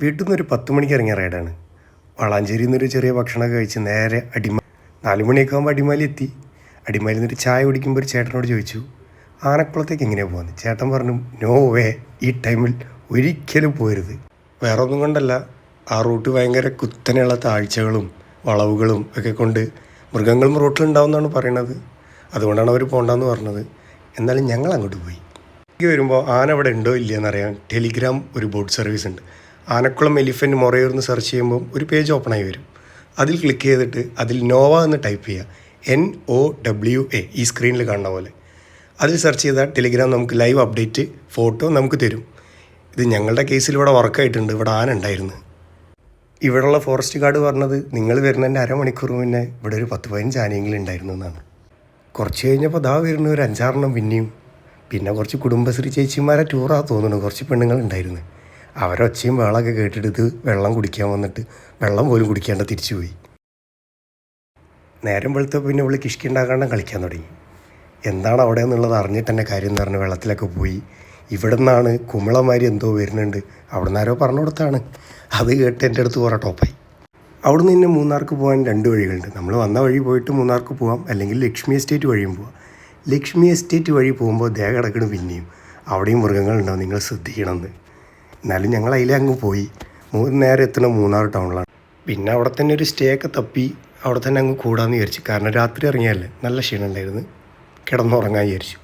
വീട്ടിൽ നിന്നൊരു 10 മണിക്ക് ഇറങ്ങിയ റൈഡാണ്. വളാഞ്ചേരിയിൽ നിന്നൊരു ചെറിയ ഭക്ഷണമൊക്കെ കഴിച്ച് നേരെ 4 മണിയൊക്കെ ആകുമ്പോൾ അടിമാലി എത്തി. അടിമാലിയിൽ നിന്നൊരു ചായ കുടിക്കുമ്പോൾ ഒരു ചേട്ടനോട് ചോദിച്ചു, ആനക്കുളത്തേക്ക് എങ്ങനെയാണ് പോകുന്നത്? ചേട്ടൻ പറഞ്ഞു, നോ വേ, ഈ ടൈമിൽ ഒരിക്കലും പോരുത്. വേറെ ഒന്നും കൊണ്ടല്ല, ആ റൂട്ട് ഭയങ്കര കുത്തനെയുള്ള താഴ്ചകളും വളവുകളും ഒക്കെ കൊണ്ട് മൃഗങ്ങളും റൂട്ടിലുണ്ടാവുമെന്നാണ് പറയണത്. അതുകൊണ്ടാണ് അവർ പോകണ്ടെന്ന് പറഞ്ഞത്. എന്നാലും ഞങ്ങൾ അങ്ങോട്ട് പോയി. വരുമ്പോൾ ആന അവിടെ ഉണ്ടോ ഇല്ലയെന്നറിയാൻ ടെലിഗ്രാം ഒരു ബോട്ട് സർവീസ് ഉണ്ട്. ആനക്കുളം എലിഫൻറ്റ് മൊറയൂർ എന്ന് സെർച്ച് ചെയ്യുമ്പോൾ ഒരു പേജ് ഓപ്പണായി വരും. അതിൽ ക്ലിക്ക് ചെയ്തിട്ട് അതിൽ നോവ എന്ന് ടൈപ്പ് ചെയ്യുക. NOWA, ഈ സ്ക്രീനിൽ കാണുന്ന പോലെ. അതിൽ സെർച്ച് ചെയ്താൽ ടെലിഗ്രാം നമുക്ക് ലൈവ് അപ്ഡേറ്റ് ഫോട്ടോ നമുക്ക് തരും. ഇത് ഞങ്ങളുടെ കേസിൽ ഇവിടെ വർക്കായിട്ടുണ്ട്. ഇവിടെ ആന ഉണ്ടായിരുന്നു. ഇവിടെയുള്ള ഫോറസ്റ്റ് ഗാർഡ് പറഞ്ഞത് നിങ്ങൾ വരുന്നതിൻ്റെ അരമണിക്കൂർ മുന്നേ ഇവിടെ ഒരു 10-15 ആനയെങ്കിലും ഉണ്ടായിരുന്നു എന്നാണ്. കുറച്ച് കഴിഞ്ഞപ്പോൾ വരുന്ന ഒരു 5-6 പിന്നെയും. പിന്നെ കുറച്ച് കുടുംബശ്രീ ചേച്ചിമാരെ ടൂറാ തോന്നുന്നു. കുറച്ച് പെണ്ണുങ്ങളുണ്ടായിരുന്നു. അവരൊച്ചയും വെള്ളമൊക്കെ കേട്ടിട്ട് ഇത് വെള്ളം കുടിക്കാൻ വന്നിട്ട് വെള്ളം പോലും കുടിക്കാണ്ട് തിരിച്ചു പോയി. നേരം വെളുത്തപ്പോൾ പിന്നെ ഇവള് കിഷ്കിണ്ടാക്കാണ്ട് കളിക്കാൻ തുടങ്ങി. എന്താണ് അവിടെ എന്നുള്ളത് അറിഞ്ഞിട്ട് തന്നെ കാര്യം എന്ന് പറഞ്ഞ് വെള്ളത്തിലൊക്കെ പോയി. ഇവിടെ നിന്നാണ് കുമിളമാരി എന്തോ വരുന്നുണ്ട്, അവിടെ നിന്ന് ആരോ പറഞ്ഞു കൊടുത്താണ്. അത് കേട്ട് എൻ്റെ അടുത്ത് കുറേ ടോപ്പായി. അവിടെ നിന്ന് തന്നെ മൂന്നാർക്ക് പോകാൻ 2 വഴികളുണ്ട്. നമ്മൾ വന്ന വഴി പോയിട്ട് മൂന്നാർക്ക് പോകാം, അല്ലെങ്കിൽ ലക്ഷ്മി എസ്റ്റേറ്റ് വഴിയും പോവാം. ലക്ഷ്മി എസ്റ്റേറ്റ് വഴി പോകുമ്പോൾ കിടക്കണം പിന്നെയും അവിടെയും മൃഗങ്ങളുണ്ടാവും, നിങ്ങൾ ശ്രദ്ധിക്കണമെന്ന്. എന്നാലും ഞങ്ങൾ അതിലെ അങ്ങ് പോയി. നേരെ എത്തുന്ന മൂന്നാർ ടൗണിലാണ്. പിന്നെ അവിടെ തന്നെ ഒരു സ്റ്റേ ഒക്കെ തപ്പി അവിടെ തന്നെ അങ്ങ് കൂടാമെന്ന് വിചാരിച്ചു. കാരണം രാത്രി ഇറങ്ങിയാലേ നല്ല ക്ഷീണം ഉണ്ടായിരുന്നു, കിടന്നുറങ്ങാൻ വിചാരിച്ചു.